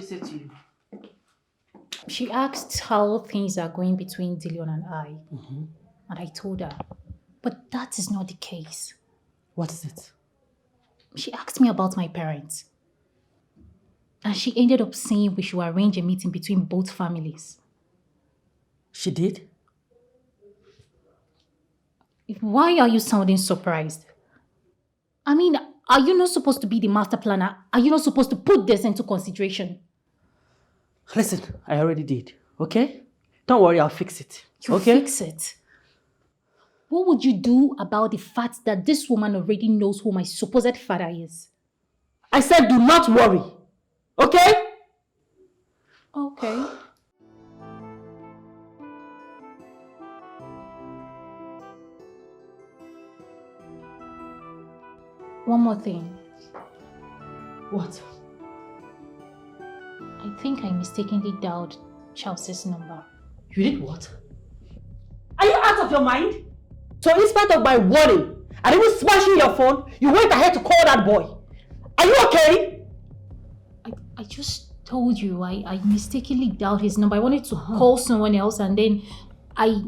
she say to you? She asked how things are going between Dillion and I. And I told her, but that is not the case. What is it? She asked me about my parents. And she ended up saying we should arrange a meeting between both families. She did? Why are you sounding surprised? I mean, are you not supposed to be the master planner? Are you not supposed to put this into consideration? Listen, I already did, okay? Don't worry, I'll fix it. You fix it? What would you do about the fact that this woman already knows who my supposed father is? I said do not worry, okay? Okay. One more thing. What? I think I mistakenly dialed Chelsea's number. You did what? Are you out of your mind? So in spite of my warning and even smashing your phone, you went ahead to call that boy. Are you okay? I just told you I mistakenly dialed his number. I wanted to call someone else and then I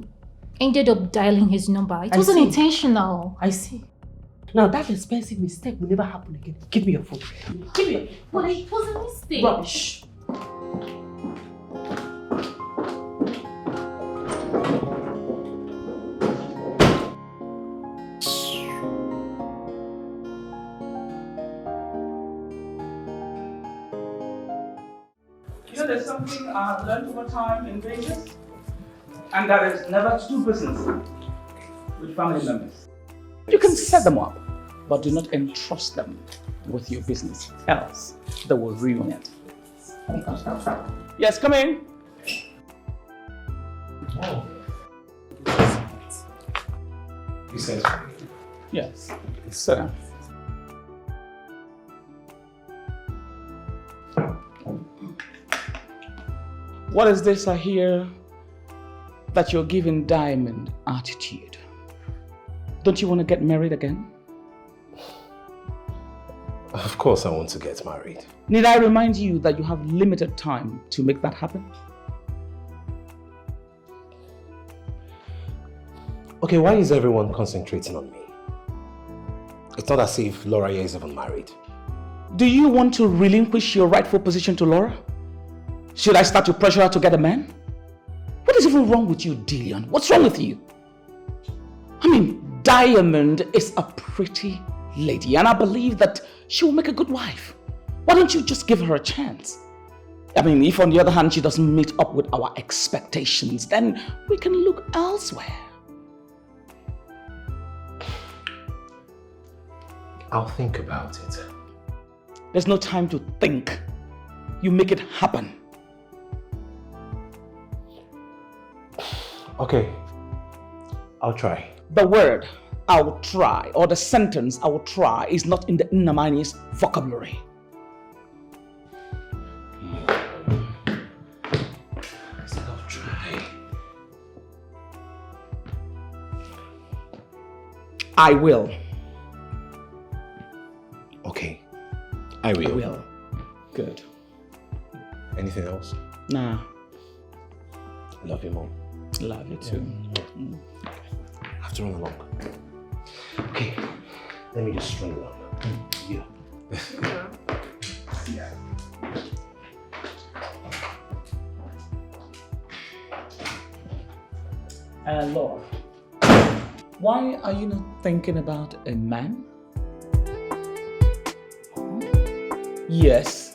ended up dialing his number. It wasn't intentional. I see. Now that expensive mistake will never happen again. Give me your phone. Give me your phone. But it was a mistake. Rubbish. You know, there's something I've learned over time in Vegas, and that is never to do business with family members. You can set them up, but do not entrust them with your business, else they will ruin it. Yes, come in. Oh. He says, Yes, sit down. What is this I hear that you're giving Diamond attitude? Don't you want to get married again? of course I want to get married. Need I remind you that you have limited time to make that happen? Okay, why is everyone concentrating on me? It's not as if Laura here is even married. Do you want to relinquish your rightful position to Laura? Should I start to pressure her to get a man? What is even wrong with you, Dillion? What's wrong with you? I mean, Diamond is a pretty lady and I believe that she will make a good wife. Why don't you just give her a chance? I mean, if on the other hand she doesn't meet up with our expectations, then we can look elsewhere. I'll think about it. There's no time to think. You make it happen. Okay, I'll try. The word I will try or the sentence I will try is not in the Nnamani's vocabulary. I said I'll try. I will. Okay, I will. I will. Good. Anything else? Nah. Love you, Mom. Love you too. I have to run along. Okay, let me just run along. Yeah. Yeah. Laura, why are you not thinking about a man? Yes.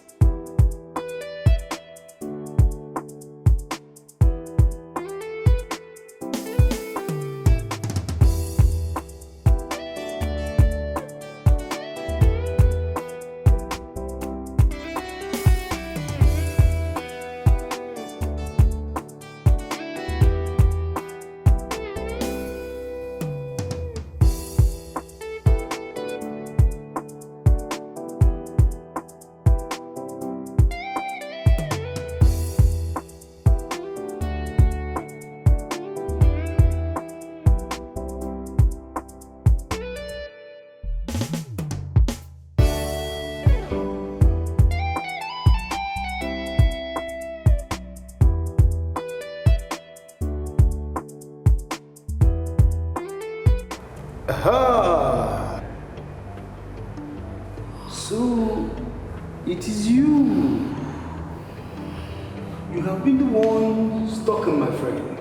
You have been the one stalking my friend.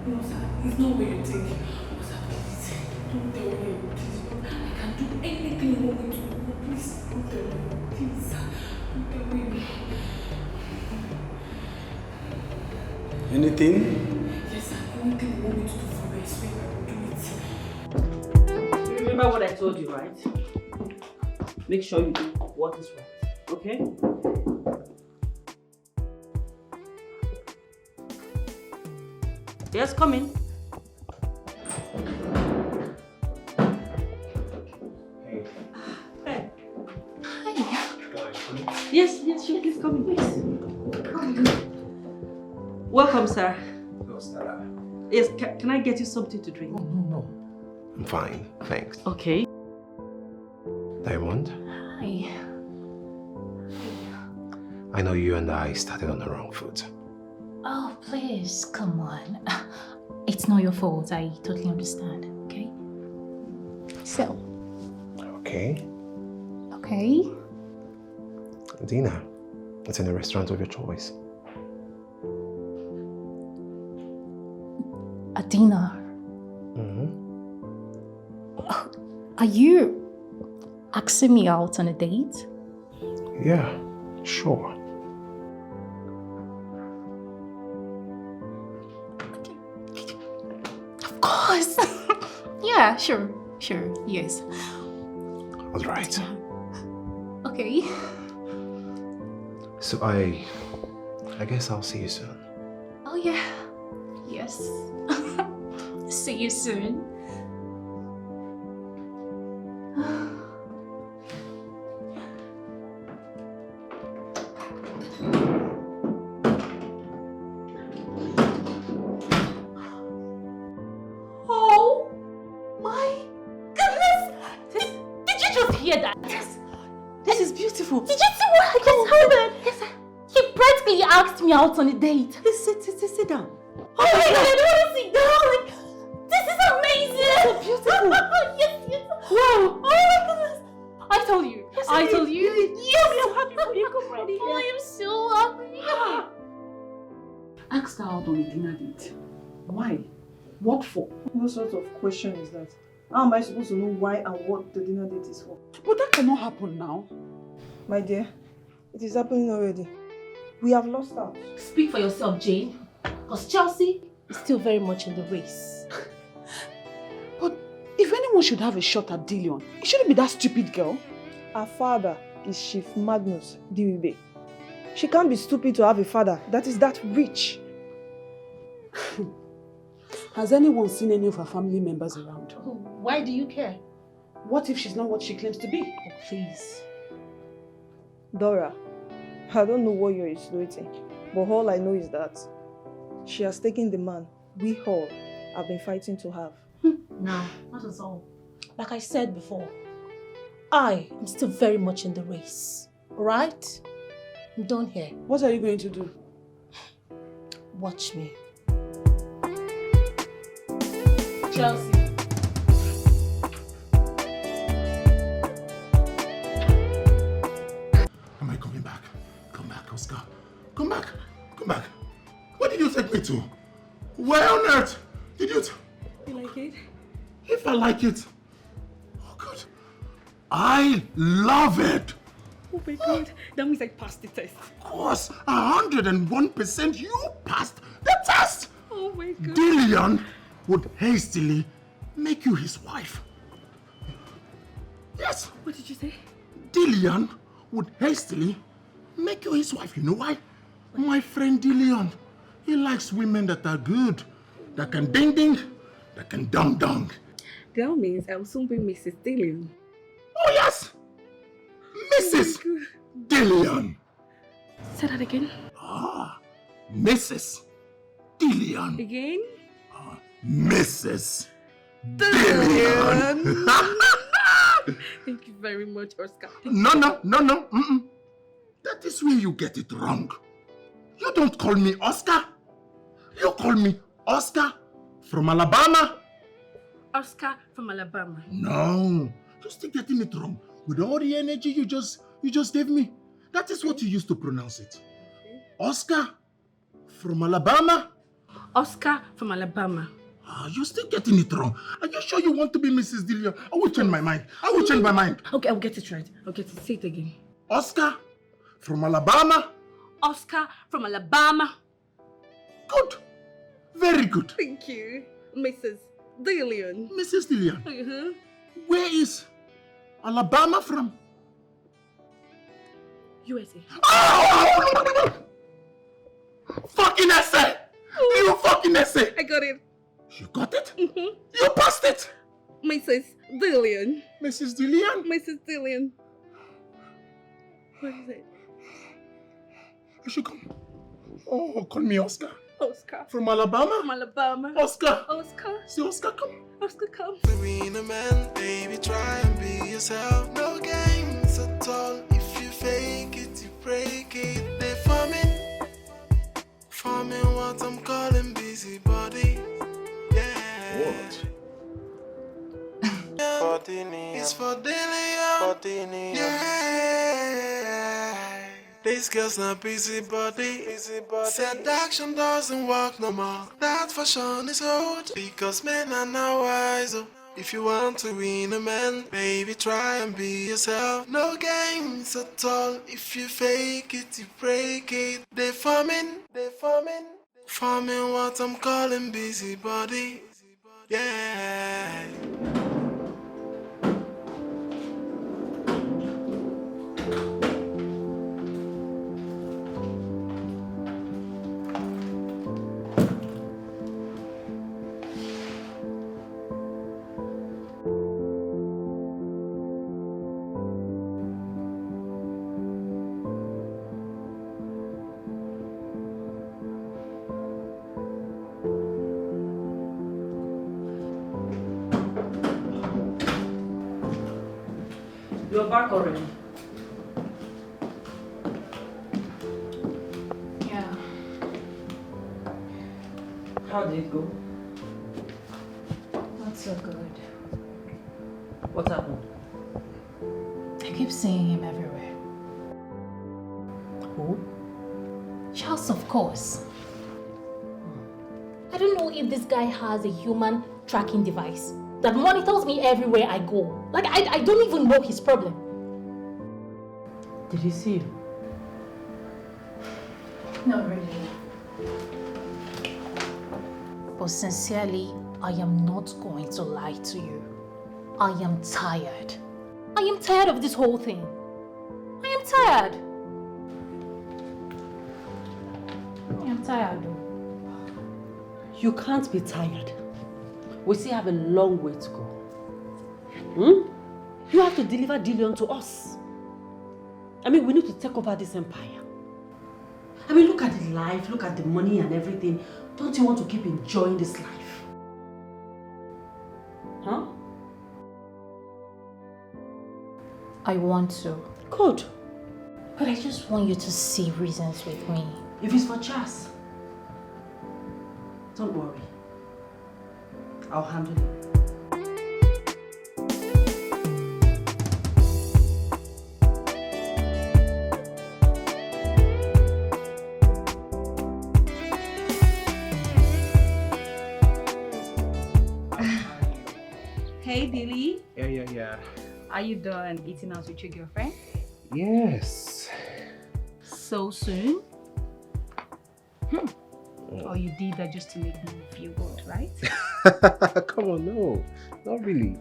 No, sir. It's not what you think. No, sir, please. Don't tell him. Please. I can do anything you want me to do. Please, don't tell him. Please, sir. Don't tell him. Anything? Yes, sir. Anything you want me to do for me, I swear I will do it. You remember what I told you, right? Make sure you do what is right, okay? Yes, come in. Hey. Hey. Hi. Yes, sure, please come in, please. Come in. Welcome, sir. No, Stella. Yes, can I get you something to drink? No. I'm fine, thanks. Okay. Diamond, Hi. I know you and I started on the wrong foot. Oh, please, come on. It's not your fault. I totally understand, okay? So. Okay. Okay. Dinner. It's in a restaurant of your choice. A dinner. Are you asking me out on a date? Yeah, sure. Of course. Yeah, sure, yes. All right. Okay. So I guess I'll see you soon. Oh yeah. Yes. See you soon. Oh my goodness! Did you just hear that? This is beautiful. Did you see what I just heard? Yes, he practically asked me out on a date. Sit down. Oh my god, I don't want to sit down! Like, this is amazing! So beautiful. Yes. Wow! Oh my goodness! I told you. Yes, I I told did. you. Yes, I'm happy for you. Come ready. Oh, I am so happy. Asked her out on a dinner date. Why? What for? What sort of question is that? How am I supposed to know why and what the dinner date is for? But that cannot happen now. My dear, it is happening already. We have lost out. Speak for yourself, Jane. Because Chelsea is still very much in the race. But if anyone should have a shot at Dillion, it shouldn't be that stupid girl. Her father is Chief Magnus Diribe. She can't be stupid to have a father that is that rich. Has anyone seen any of her family members around? Why do you care? What if she's not what she claims to be? Oh, please. Dora, I don't know what you're insinuating, but all I know is that she has taken the man we all have been fighting to have. No, not at all. Like I said before, I am still very much in the race. Alright? I'm done here. What are you going to do? Watch me. Chelsea. Am I coming back? Come back, Oscar. Come back. Come back. Where did you take me to? Where on earth did you... You like it? If I like it. Oh, good. I love it. Oh my god, that means I passed the test. Of course, 101% you passed the test. Oh my god. Dillion would hastily make you his wife. Yes. What did you say? Dillion would hastily make you his wife. You know why? My friend Dillion, he likes women that are good, that can ding ding, that can dong dong. That means I'll soon be Mrs. Dillion. Oh yes! Mrs. Dillion. Say that again. Ah, Mrs. Dillion. Again? Mrs. Dillion. Thank you very much, Oscar. No. That is where you get it wrong. You don't call me Oscar. You call me Oscar from Alabama. Oscar from Alabama. No, you're still getting it wrong. With all the energy you just gave me. That is what you used to pronounce it. Oscar from Alabama? Oscar from Alabama. You're still getting it wrong. Are you sure you want to be Mrs. Dillion? I will change my mind. I will change my mind. Okay, I'll get it right. I'll get it. Say it again. Oscar from Alabama? Oscar from Alabama. Good. Very good. Thank you, Mrs. Dillion. Mrs. Dillion, where is Alabama from? USA. Oh! Fucking essay! You fucking essay! I got it. You got it? You passed it! Mrs. Dillion. Mrs. Dillion? Mrs. Dillion. What is it? You should come. Oh, call me Oscar. Oscar. From Alabama? From Alabama. Oscar. Oscar. See Oscar, come. Oscar, come. Being a man, baby, try and be yourself. No games at all. If you fake it, you break it. They forming what I'm calling busybody. Yeah. What? For Dillion. It's for Dillion. For Dillion. Yeah. This girl's not busybody. Seduction doesn't work no more. That fashion is old. Because men are now wise. Oh. If you want to win a man, baby, try and be yourself. No games at all. If you fake it, you break it. They forming what I'm calling busybody. Yeah. You're back already. Yeah. How did it go? Not so good. What happened? I keep seeing him everywhere. Who? Charles, of course. I don't know if this guy has a human tracking device that monitors me everywhere I go. Like, I don't even know his problem. Did he see you? Not really. But sincerely, I am not going to lie to you. I am tired. I am tired of this whole thing. I am tired. I am tired. You can't be tired. We still have a long way to go. You have to deliver Dillion to us. I mean, we need to take over this empire. I mean, look at the life, look at the money and everything. Don't you want to keep enjoying this life? Huh? I want to. Good. But I just want you to see reasons with me. If it's for Chas, don't worry. I'll handle it. Hey Dilly, Yeah. are you done eating out with your girlfriend? Yes. So soon? Or you did that just to make me feel good, right? Come on, no. Not really.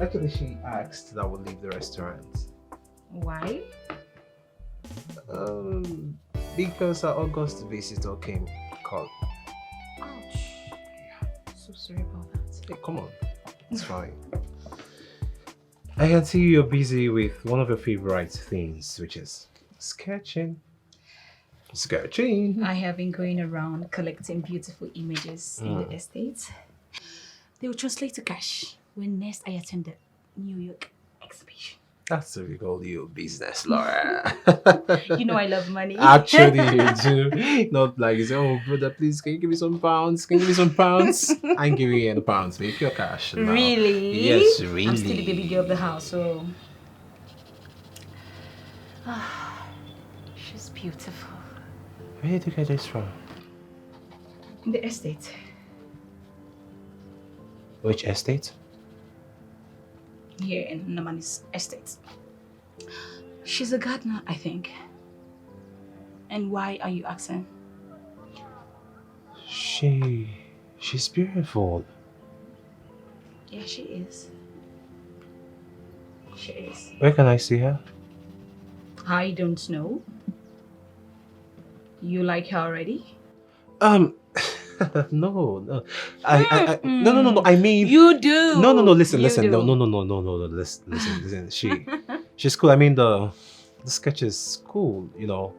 Actually, she asked that we'll leave the restaurant. Why? Because our August visitor called. Ouch. So sorry about that. Hey, come on. It's fine. I can see you're busy with one of your favorite things, which is sketching. I have been going around collecting beautiful images in the estate. They will translate to cash when next I attend the New York exhibition. That's a real you business, Laura. You know I love money. Actually, you do. Not like you say, oh brother, please can you give me some pounds? Can you give me some pounds? I'm giving you any pounds, make your cash now. Really? Yes, really. I'm still the baby girl of the house, so she's beautiful. Where did you get this from? In the estate. Which estate? Here in Namani's estate. She's a gardener, I think. And why are you asking? She's beautiful. Yeah, she is. She is. Where can I see her? I don't know. You like her already? No. No, I mean... You do! No, listen. You do. No, listen. She's cool. I mean, the sketch is cool, you know.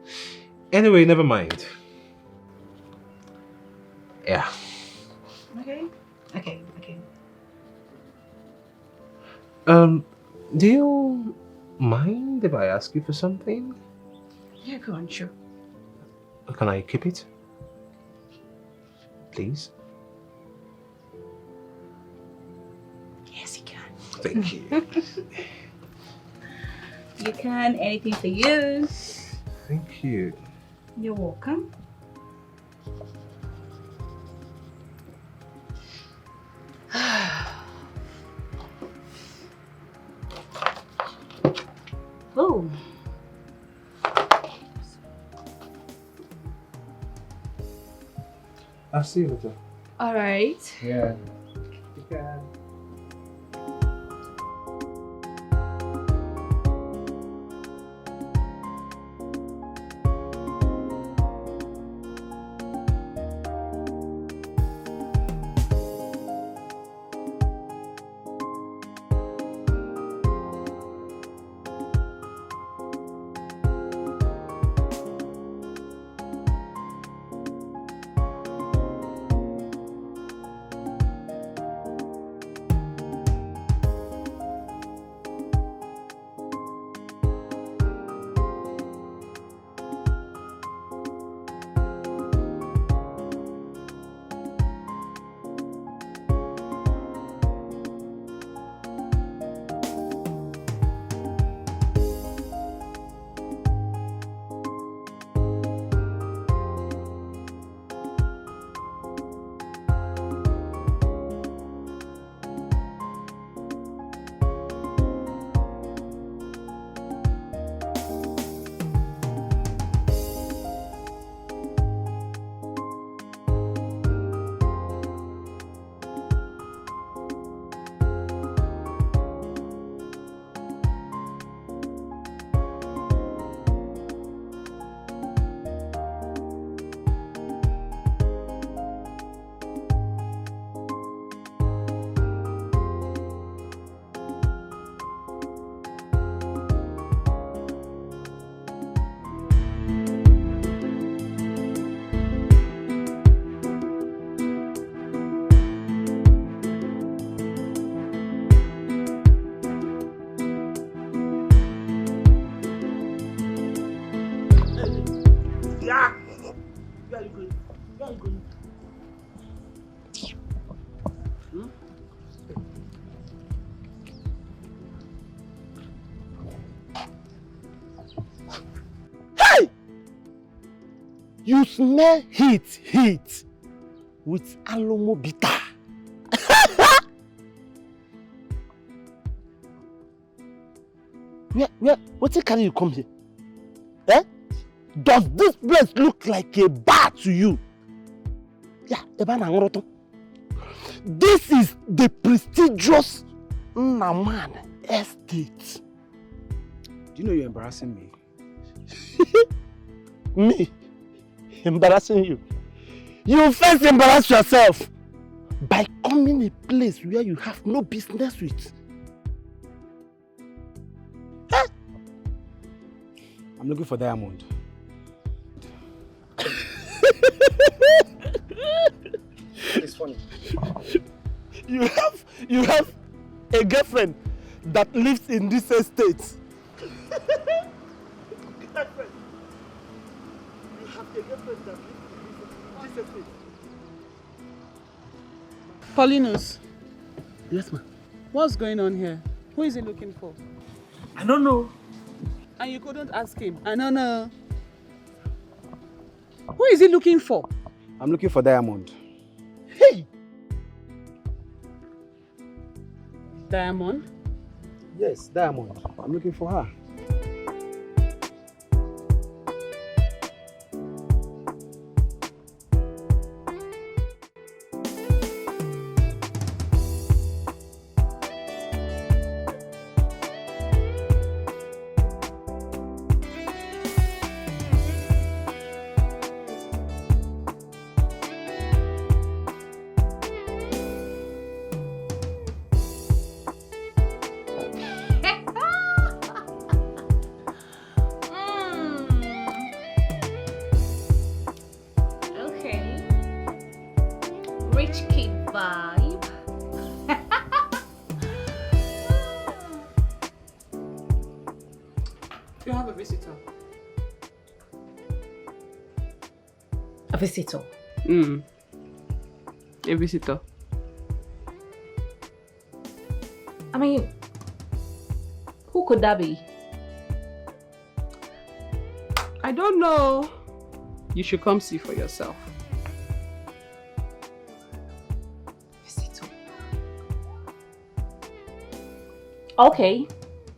Anyway, never mind. Yeah. Okay. Do you mind if I ask you for something? Yeah, go on, sure. Can I keep it? Please? Yes, you can. Thank you. You can. Anything for you. Thank you. You're welcome. Oh. I'll see you later. All right. Yeah. You can. You smell heat with alomo bitter. What can you come here? Eh? Does this place look like a bar to you? Yeah, this is the prestigious Naman estate. Do you know you're embarrassing me? Me? Embarrassing you? You first embarrass yourself by coming a place where you have no business with. Huh? I'm looking for diamond. It's funny. You have a girlfriend that lives in this estate. Girlfriend. You have a girlfriend that lives in this estate. Paulinus. Yes, ma'am. What's going on here? Who is he looking for? I don't know. And you couldn't ask him? I don't know. Who is he looking for? I'm looking for Diamond. Hey! Diamond? Yes, Diamond. I'm looking for her. You have a visitor. A visitor? A visitor. I mean, who could that be? I don't know. You should come see for yourself. Visitor. Okay,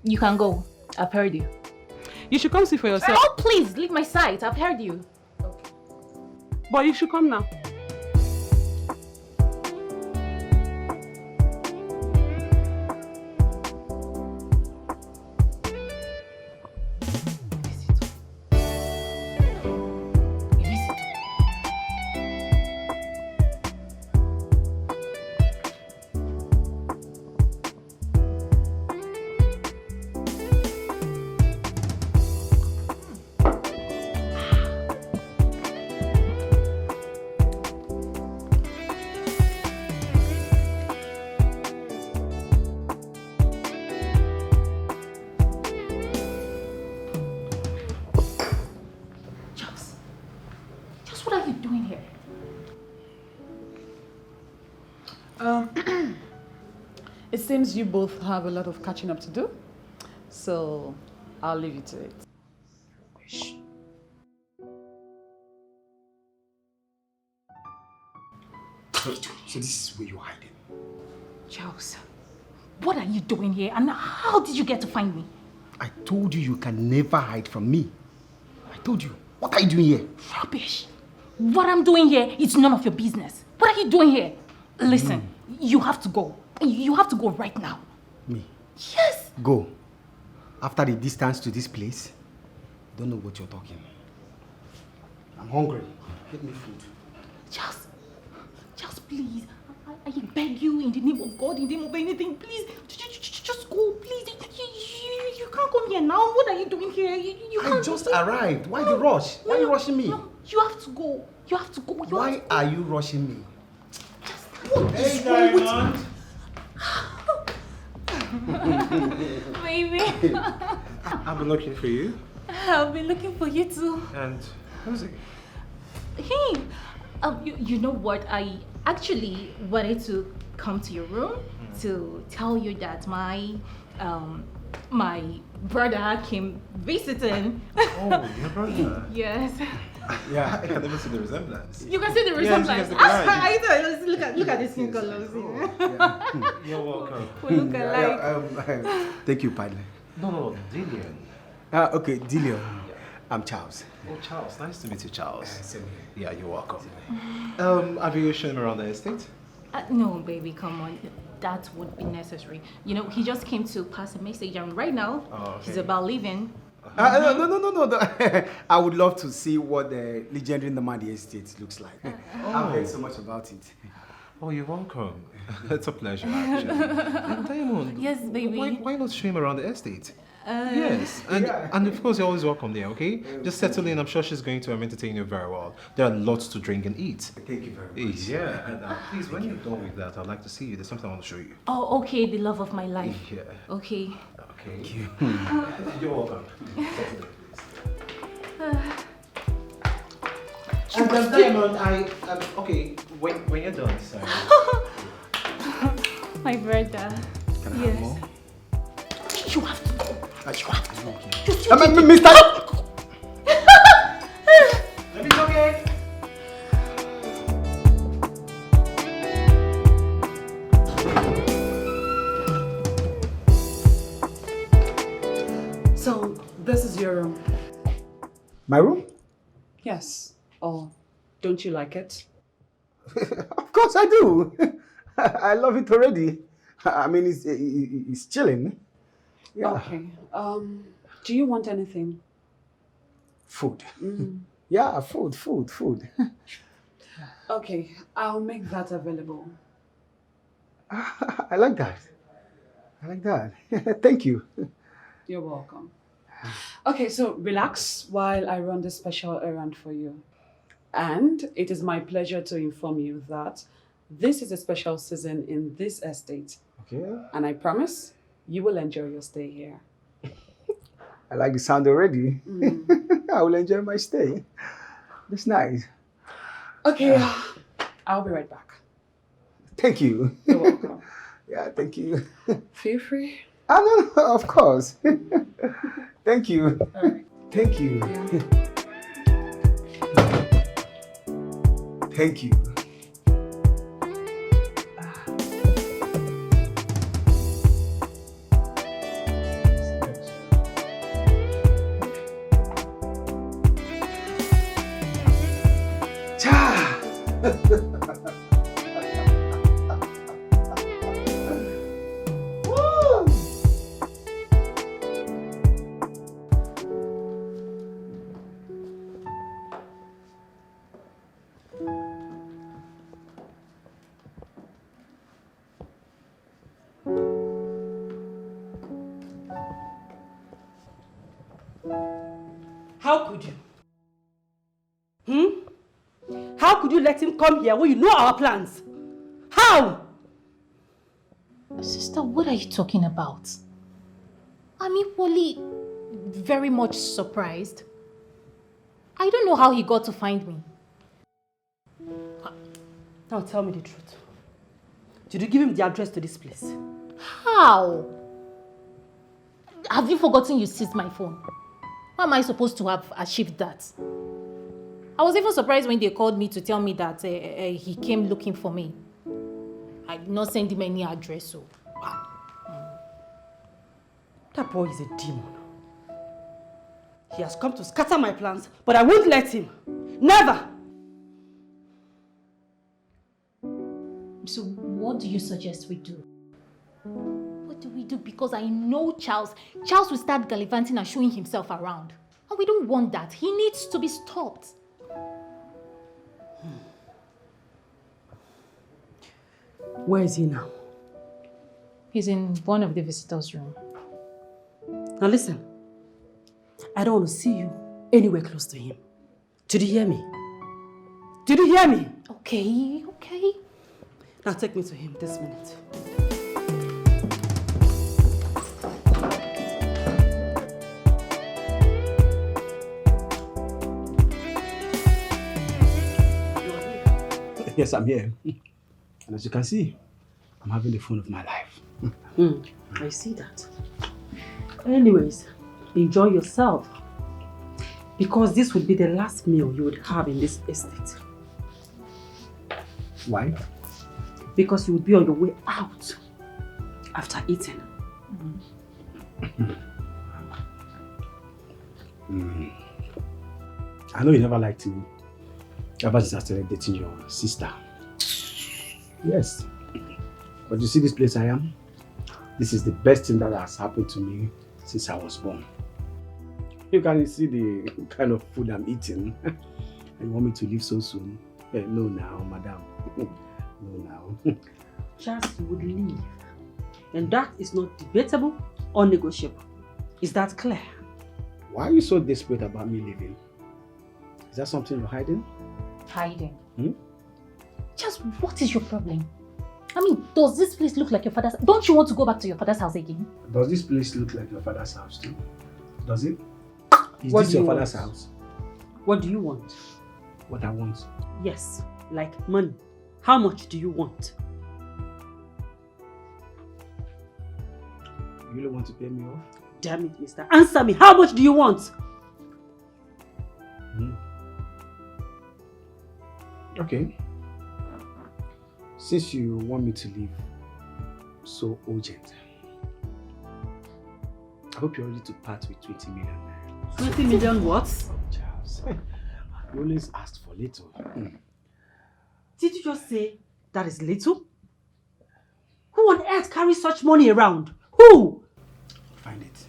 you can go. I've heard you. You should come see for yourself. Oh, please, leave my sight. I've heard you. Okay. But you should come now. It seems you both have a lot of catching up to do, so I'll leave you to it. So this is where you're hiding? Charles, what are you doing here and how did you get to find me? I told you can never hide from me. I told you. What are you doing here? Rubbish. What I'm doing here is none of your business. What are you doing here? Listen, you have to go. You have to go right now. Me? Yes. Go. After the distance to this place, I don't know what you're talking. I'm hungry. Get me food. Charles, please. I beg you in the name of God, in the name of anything, please. Just go, please. You can't come here now. What are you doing here? You can't. I just arrived. Why the rush? Why are you rushing me? No, you have to go. You have to go. Why are you rushing me? What is wrong with you? Baby. I've been looking for you. I've been looking for you too. And who's he? Hey, you know what? I actually wanted to come to your room to tell you that my brother came visiting. Oh, your brother? Yes. Yeah, I can never see the resemblance. You can see the resemblance. Look at the skin colors. You're welcome. We look alike. Thank you, partner. No, Dillion. Okay, Dillion. I'm Charles. Oh, Charles. Nice to meet you, Charles. Same Yeah, you're welcome. Have you shown him around the estate? No, baby, come on. That would be necessary. You know, he just came to pass a message, and right now, he's about leaving. No. I would love to see what the legendary Nomad estate looks like. I've heard so much about it. Oh, you're welcome. It's a pleasure, actually. And Diamond, yes, baby. Why not show him around the estate? Yes, and of course you're always welcome there, okay? Just settle in, I'm sure she's going to entertain you very well. There are lots to drink and eat. Thank you very much. Yeah, and please, when you're done with that, I'd like to see you. There's something I want to show you. Oh, okay, the love of my life. Yeah. Okay. Thank you. You're welcome. Settle in, please. And Diamond, okay, when you're done, sorry. My brother. Can I have more? You have to go. You have to go. Mister! Let me talk. My room? Yes. Or don't you like it? Of course I do. I love it already. I mean, it's chilling. Yeah. Okay. Do you want anything? Food. Mm. Yeah, food. Okay, I'll make that available. I like that. Thank you. You're welcome. Okay, so relax while I run this special errand for you. And it is my pleasure to inform you that this is a special season in this estate. Okay. And I promise you will enjoy your stay here. I like the sound already. I will enjoy my stay. That's nice. Okay, I'll be right back. Thank you. You're welcome. Yeah, thank you. Feel free. No, of course. Thank you. All right. Thank you. Yeah. Thank you. How could you? How could you let him come here when you know our plans? How? Sister, what are you talking about? I'm equally very much surprised. I don't know how he got to find me. Now tell me the truth. Did you give him the address to this place? How? Have you forgotten you seized my phone? How am I supposed to have achieved that? I was even surprised when they called me to tell me that he came looking for me. I did not send him any address, so... That boy is a demon. He has come to scatter my plans, but I won't let him. Never! So what do you suggest we do? What do we do? Because I know Charles. Charles will start gallivanting and showing himself around. And we don't want that. He needs to be stopped. Where is he now? He's in one of the visitors' room. Now listen. I don't want to see you anywhere close to him. Did you hear me? Did you hear me? Okay. Now take me to him this minute. Yes, I'm here. And as you can see, I'm having the fun of my life. I see that. Anyways, enjoy yourself. Because this would be the last meal you would have in this estate. Why? Because you would be on your way out after eating. I know you never liked me ever since I started dating your sister. Yes. But you see this place I am? This is the best thing that has happened to me since I was born. You can see the kind of food I'm eating. And you want me to leave so soon? No now, madam. No now. Just you would leave. And that is not debatable or negotiable. Is that clear? Why are you so desperate about me leaving? Is that something you're hiding? Hiding? Just what is your problem? I mean, does this place look like your father's? Don't you want to go back to your father's house again? Does this place look like your father's house too? Does it? Is What this do your you father's want? house? What do you want? What I want? Yes, like money. How much do you want? You really want to pay me off? Damn it, mister. Answer me. How much do you want? Okay. Since you want me to leave so urgent, I hope you're ready to part with 20 million. 20 million what? Child. You always asked for little. Did you just say that is little? Who on earth carries such money around? Who? Find it.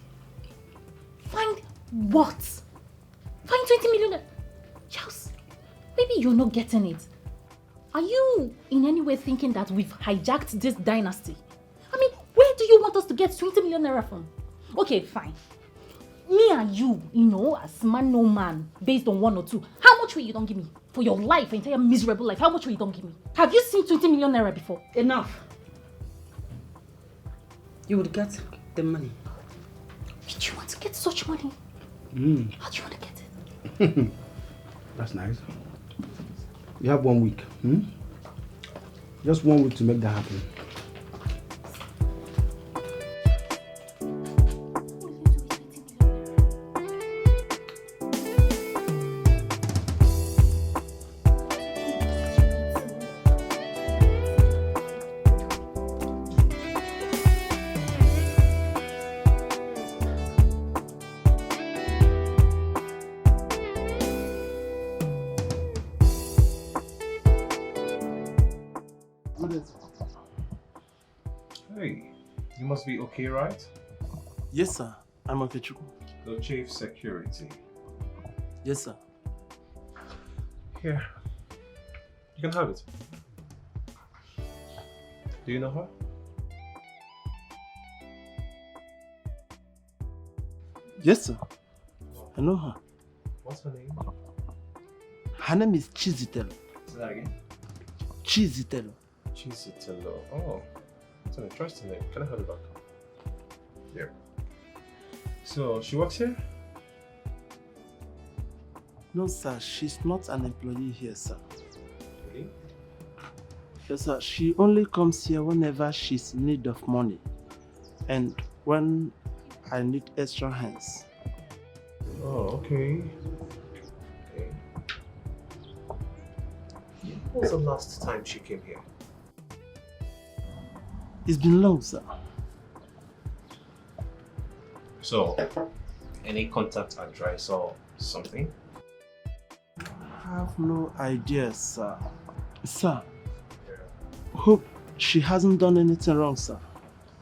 Find what? Find 20 million? Charles, maybe you're not getting it. Are you in any way thinking that we've hijacked this dynasty? I mean, where do you want us to get 20 million naira from? Okay, fine. Me and you, as man no man, based on 1 or 2, how much will you don't give me? For your life, entire miserable life, how much will you don't give me? Have you seen 20 million naira before? Enough. You would get the money. Did you want to get such money? How do you want to get it? That's nice. You have 1 week. Just 1 week to make that happen. Hey, you must be okay, right? Yes, sir. I'm okay. The chief security. Yes, sir. Here. You can have it. Do you know her? Yes, sir. I know her. What's her name? Her name is Chizitelo. Say that again? Chizitelo. Chizitelo. Oh, that's an interesting name. Can I have it back? Here. So, she works here? No, sir. She's not an employee here, sir. Really? Yes, sir. She only comes here whenever she's in need of money. And when I need extra hands. Oh, okay. When was the last time she came here? It's been long, sir. So, any contact address or something? I have no idea, sir. Sir, hope she hasn't done anything wrong, sir.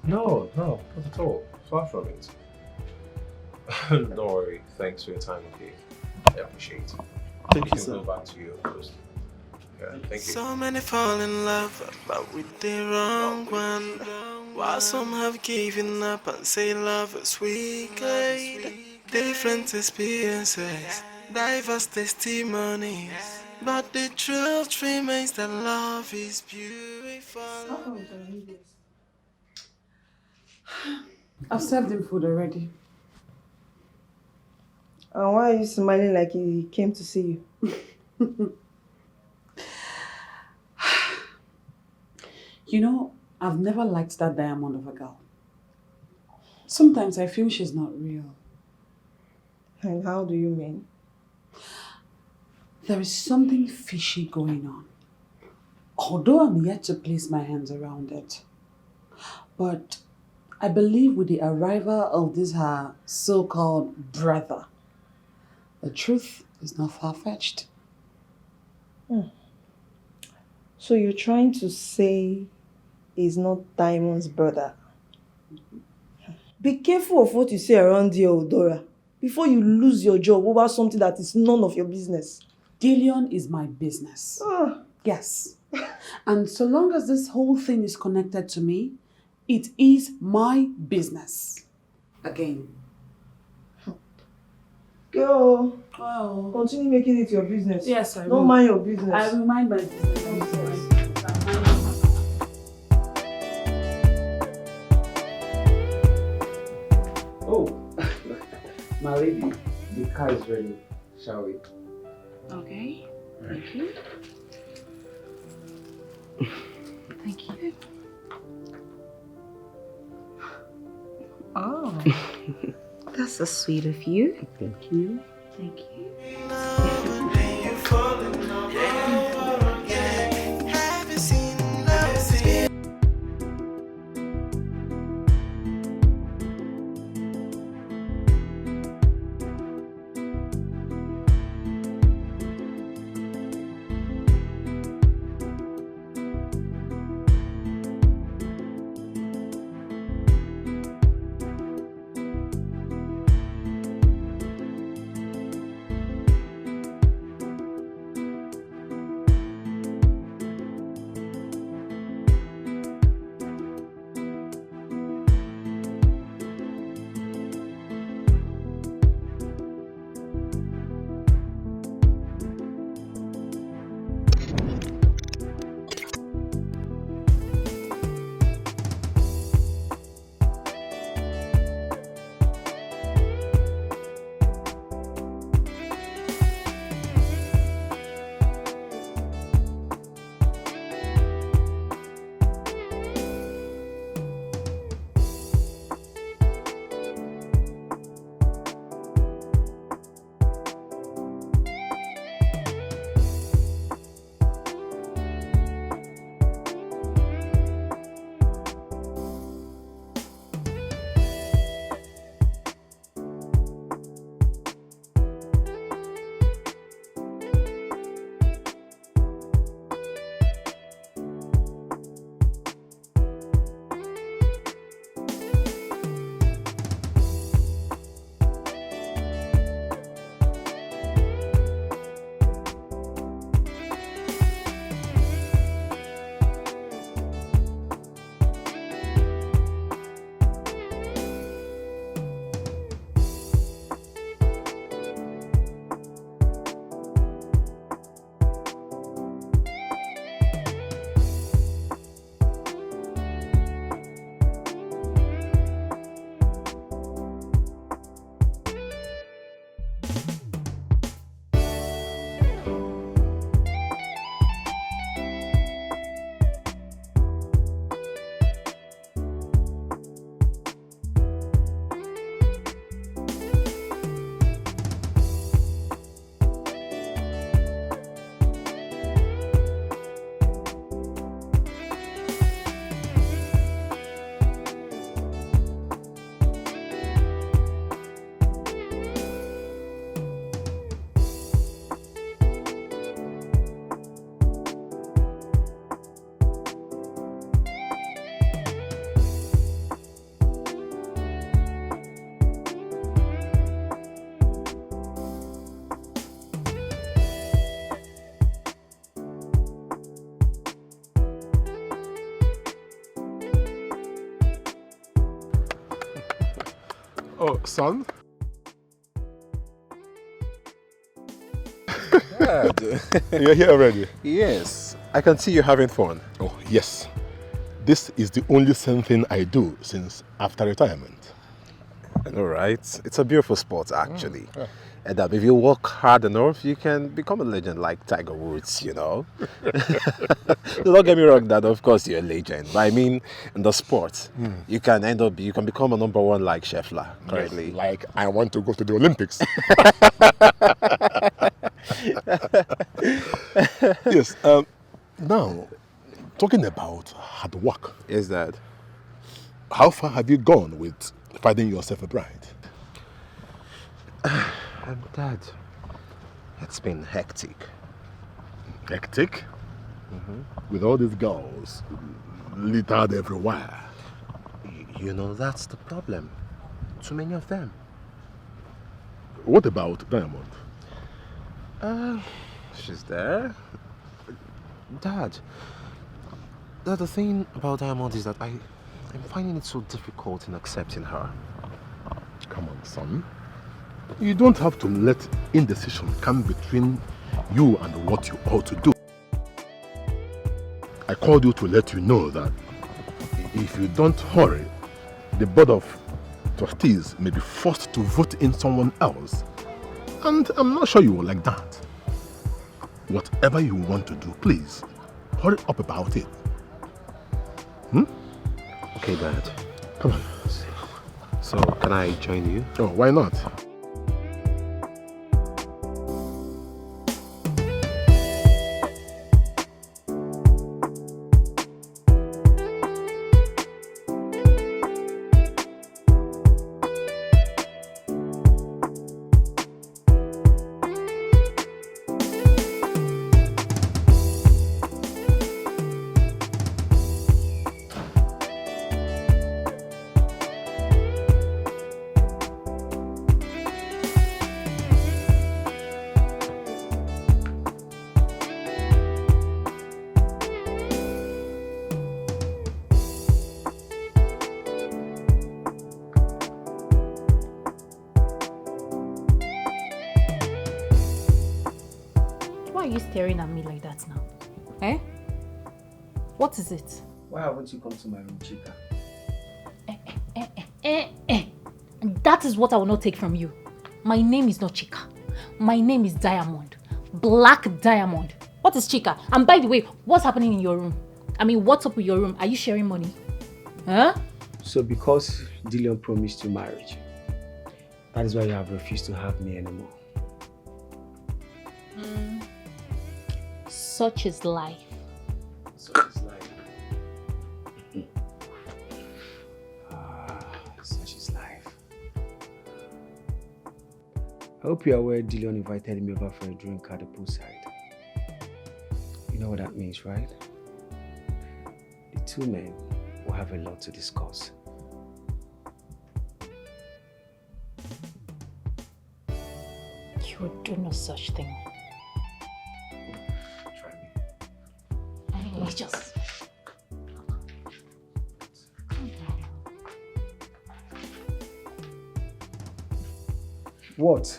No, not at all. Far from it. Don't worry. Thanks for your time, okay? I appreciate it. Thank you, sir. Go back to your post. Yeah, thank you. So many fall in love, but with the wrong one. While some have given up and say love is wicked. Different experiences, diverse testimonies. But the truth remains that love is beautiful. I've served him food already. And why are you smiling like he came to see you? You know, I've never liked that diamond of a girl. Sometimes I feel she's not real. And how do you mean? There is something fishy going on. Although I'm yet to place my hands around it. But I believe with the arrival of this her so-called brother, the truth is not far-fetched. So you're trying to say he's not Diamond's brother? Be careful of what you say around here, Odora, before you lose your job over something that is none of your business. Dillion is my business. Yes. And so long as this whole thing is connected to me, it is my business. Again. Girl, Oh. continue making it your business. Yes, I will. Don't mind your business. I will mind my business. Oh, my lady, the car is ready. Shall we? Okay. Thank you. Thank you. Oh, that's so sweet of you. Thank you. Thank you. Oh, son? Dad. You're here already? Yes, I can see you having fun. Oh, yes. This is the only same thing I do since after retirement. I know, right? It's a beautiful sport, actually. Yeah. And if you work hard enough, you can become a legend like Tiger Woods, you know? Don't get me wrong, Dad, of course you're a legend. But I mean, in the sport, you can become a #1 like Scheffler, currently. Yes, like I want to go to the Olympics. Yes, now, talking about hard work. Yes, Dad. How far have you gone with finding yourself a bride? Dad, it's been hectic. Hectic? With all these girls littered everywhere. You know, that's the problem. Too many of them. What about Diamond? She's there. Dad, the thing about Diamond is that I'm finding it so difficult in accepting her. Come on, son. You don't have to let indecision come between you and what you ought to do. I called you to let you know that if you don't hurry, the board of trustees may be forced to vote in someone else. And I'm not sure you will like that. Whatever you want to do, please, hurry up about it. Okay, Dad. Come on. So, can I join you? Oh, why not? Why are you staring at me like that now? Eh? What is it? Why haven't you come to my room, Chica? That is what I will not take from you. My name is not Chica. My name is Diamond. Black Diamond. What is Chica? And by the way, what's happening in your room? I mean, what's up with your room? Are you sharing money? Huh? So because Dillion promised you marriage, that is why you have refused to have me anymore. Such is life. Such is life. Such is life. I hope you are aware Dillion invited me over for a drink at the poolside. You know what that means, right? The two men will have a lot to discuss. You would do no such thing. Try me. It's just... What?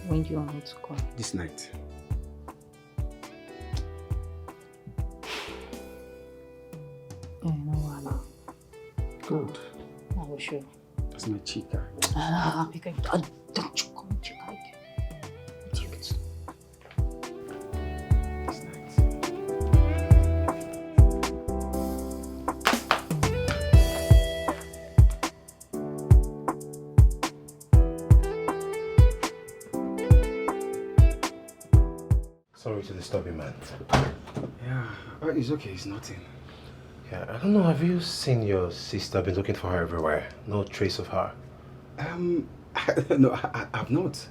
When do you want me to come? This night. Yeah, no one. Good. I will show you. That's my Chica. Because don't you come Chica again. Take it. This night. Sorry to disturb you, man. Yeah, it's okay, it's nothing. Yeah, I don't know, have you seen your sister? I've been looking for her everywhere. No trace of her. No, I've not.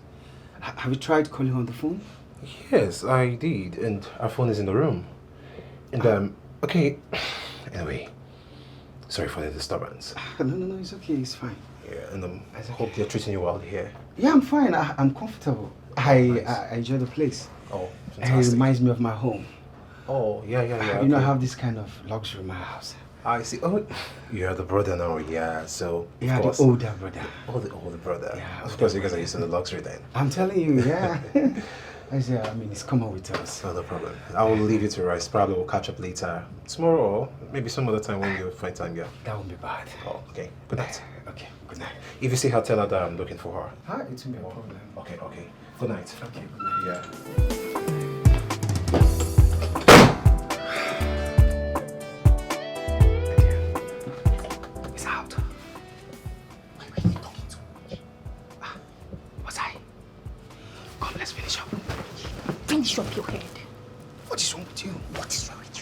Have you tried calling her on the phone? Yes, I did, and her phone is in the room. And, okay, anyway, sorry for the disturbance. No, it's okay, it's fine. Yeah, and I hope they're treating you well here. Yeah, I'm fine, I'm comfortable. Nice. I enjoy the place. Oh, It fantastic. reminds me of my home. Oh, yeah. You know, I have this kind of luxury in my house. I see. Oh, you're the brother now, yeah. So, Yeah, of course, the older brother. Oh, the older brother. Yeah, of course, you guys are used to the luxury then. I'm telling you, yeah. I mean, it's common with us. No problem. I will leave you to rest. Probably we'll catch up later. Tomorrow or maybe some other time when you find time, yeah. That won't be bad. Oh, okay. Good night. Okay, good night. If you see her, tell her that I'm looking for her. It won't be a problem. Okay. Good night. Okay, good night. Yeah. It's out. Why are you talking so much? What's I? Come, let's finish up. Finish up your head. What is wrong with you? What is wrong with